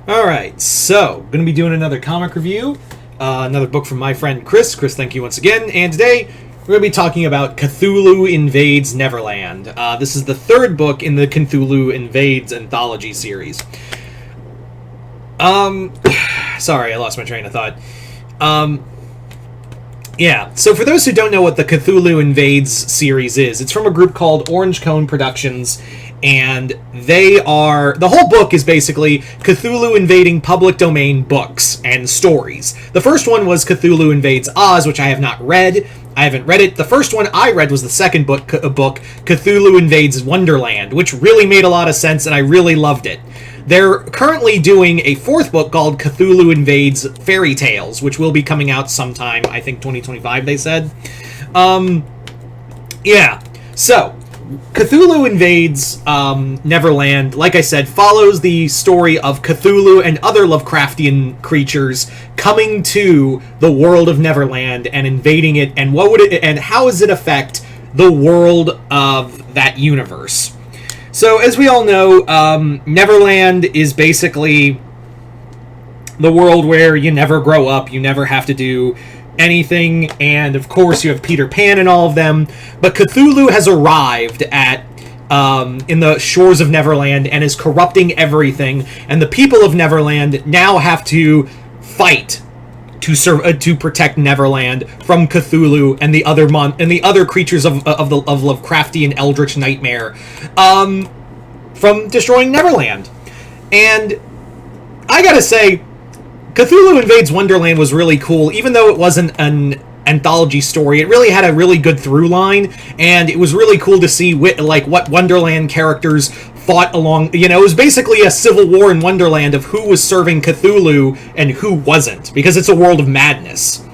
Alright, so, going to be doing another comic review, another book from my friend Chris. Chris, thank you once again. And today, we're going to be talking about Cthulhu Invades Neverland. This is the third book in the Cthulhu Invades anthology series. Sorry, I lost my train of thought. Yeah, so for those who don't know what the Cthulhu Invades series is, it's from a group called Orange Cone Productions, and the whole book is basically Cthulhu invading public domain books and stories. The first one was Cthulhu Invades Oz, which I have not read. I haven't read it. The first one I read was the second book, Cthulhu Invades Wonderland, which really made a lot of sense, and I really loved it. They're currently doing a fourth book called Cthulhu Invades Fairy Tales, which will be coming out sometime, I think 2025, they said. Yeah, so Cthulhu Invades Neverland, like I said, follows the story of Cthulhu and other Lovecraftian creatures coming to the world of Neverland and invading it, and how does it affect the world of that universe? So, as we all know, Neverland is basically the world where you never grow up, you never have to do anything, and of course you have Peter Pan and all of them, but Cthulhu has arrived at in the shores of Neverland and is corrupting everything, and the people of Neverland now have to fight to protect Neverland from Cthulhu and the other creatures of Lovecraftian eldritch nightmare from destroying Neverland. And I gotta say, Cthulhu Invades Wonderland was really cool, even though it wasn't an anthology story. It really had a really good through line, and it was really cool to see what Wonderland characters fought along. You know, it was basically a civil war in Wonderland of who was serving Cthulhu and who wasn't, because it's a world of madness.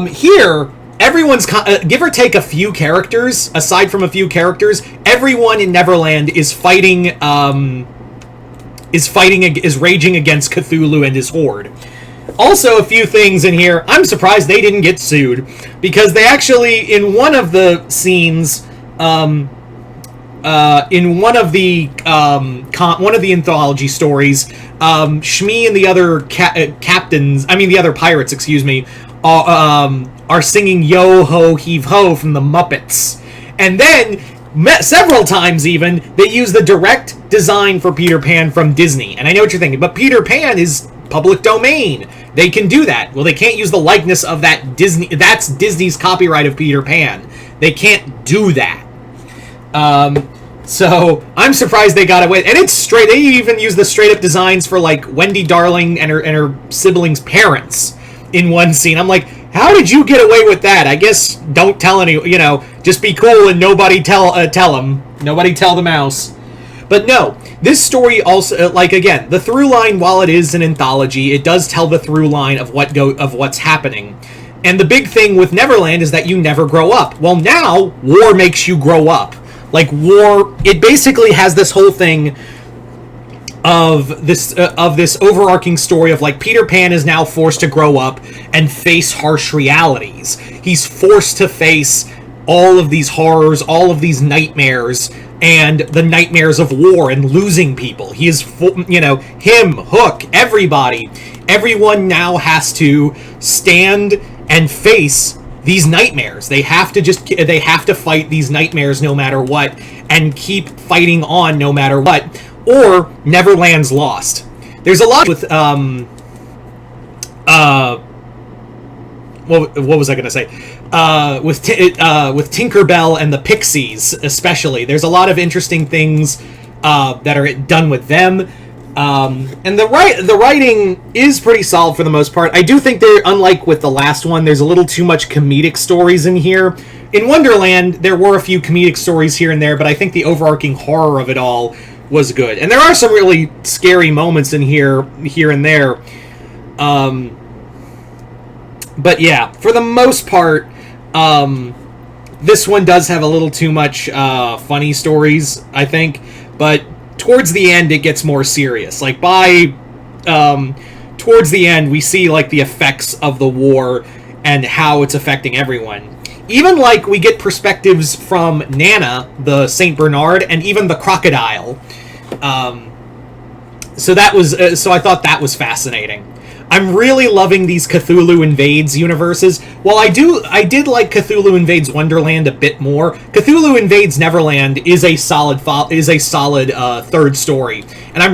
Here, everyone's give or take a few characters. Aside from a few characters, everyone in Neverland is fighting. Is raging against Cthulhu and his horde. Also, a few things in here. I'm surprised they didn't get sued, because they actually, in one of the scenes, in one of the anthology stories, Shmi and the other the other pirates, excuse me, are singing "Yo Ho Heave Ho" from the Muppets, and then several times even they use the direct design for Peter Pan from Disney. And I know what you're thinking, but Peter Pan is public domain. They can do that. Well, they can't use the likeness of that Disney. That's Disney's copyright of Peter Pan. They can't do that. So I'm surprised they got away. And it's straight. They even use the straight up designs for like Wendy Darling and her siblings' parents in one scene. I'm like, how did you get away with that? I guess don't tell any. Just be cool and nobody tell them. Nobody tell the mouse. But no, this story also, again, the through line, while it is an anthology, it does tell the through line of what's happening. And the big thing with Neverland is that you never grow up. Well, now war makes you grow up. Like war, it basically has this whole thing of this overarching story of like Peter Pan is now forced to grow up and face harsh realities. He's forced to face all of these horrors, all of these nightmares, and the nightmares of war and losing people. He is, him, Hook, everyone now has to stand and face these nightmares. They have to fight these nightmares no matter what, and keep fighting on no matter what, or Neverland's lost. There's a lot with what was I going to say? With Tinkerbell and the Pixies, especially. There's a lot of interesting things that are done with them. And the writing is pretty solid for the most part. I do think they're, unlike with the last one, there's a little too much comedic stories in here. In Wonderland, there were a few comedic stories here and there, but I think the overarching horror of it all was good. And there are some really scary moments in here and there. But yeah, for the most part, this one does have a little too much funny stories, I think. But towards the end, it gets more serious. Like towards the end, we see like the effects of the war and how it's affecting everyone. Even like we get perspectives from Nana, the Saint Bernard, and even the crocodile. So that was so I thought that was fascinating. I'm really loving these Cthulhu Invades universes. While I did like Cthulhu Invades Wonderland a bit more. Cthulhu Invades Neverland is a solid third story, and I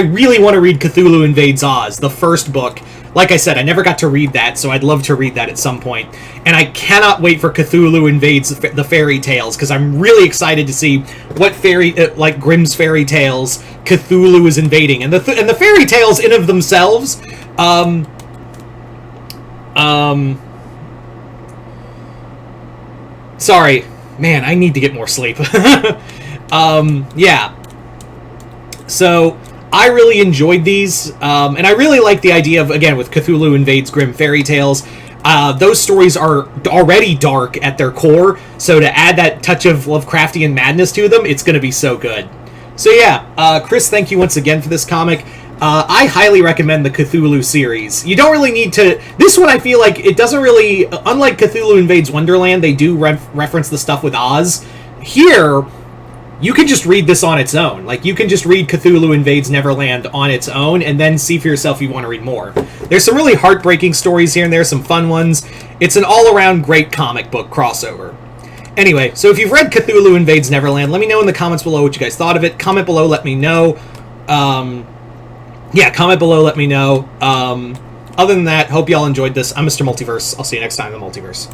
really want to read Cthulhu Invades Oz, the first book. Like I said, I never got to read that, so I'd love to read that at some point. And I cannot wait for Cthulhu Invades the Fairy Tales, because I'm really excited to see what like Grimm's Fairy Tales Cthulhu is invading. And the fairy tales in of themselves, sorry, man, I need to get more sleep. Yeah. So I really enjoyed these, and I really like the idea of, again, with Cthulhu Invades Grimm Fairy Tales, those stories are already dark at their core, so to add that touch of Lovecraftian madness to them, it's going to be so good. So yeah, Chris, thank you once again for this comic. I highly recommend the Cthulhu series. You don't really need to... This one, I feel like, it doesn't really... Unlike Cthulhu Invades Wonderland, they do reference the stuff with Oz. Here, you can just read this on its own. Like, you can just read Cthulhu Invades Neverland on its own, and then see for yourself if you want to read more. There's some really heartbreaking stories here and there, some fun ones. It's an all-around great comic book crossover. Anyway, so if you've read Cthulhu Invades Neverland, let me know in the comments below what you guys thought of it. Comment below, let me know. Yeah, comment below, let me know. Other than that, hope y'all enjoyed this. I'm Mr. Multiverse. I'll see you next time in the Multiverse.